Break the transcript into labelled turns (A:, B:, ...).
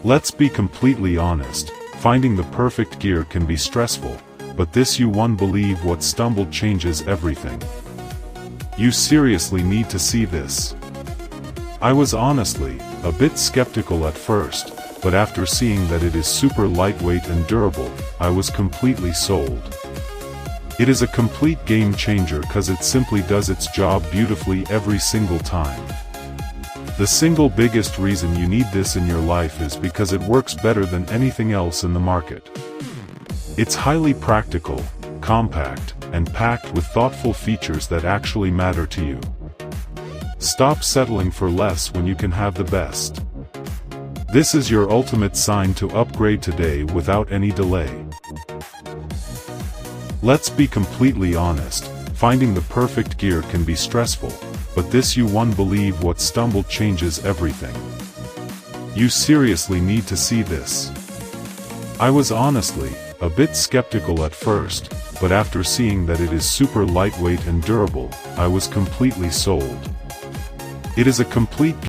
A: Let's be completely honest, finding the perfect gear can be stressful, but this you won't believe what stumbled changes everything. You seriously need to see this. I was honestly a bit skeptical at first, but after seeing that it is super lightweight and durable, I was completely sold. It is a complete game changer cause it simply does its job beautifully every single time. The single biggest reason you need this in your life is because it works better than anything else in the market. It's highly practical, compact, and packed with thoughtful features that actually matter to you. Stop settling for less when you can have the best. This is your ultimate sign to upgrade today without any delay. Let's be completely honest, finding the perfect gear can be stressful, but this you won't believe what stumbled changes everything. You seriously need to see this. I was honestly a bit skeptical at first, but after seeing that it is super lightweight and durable, I was completely sold. It is a complete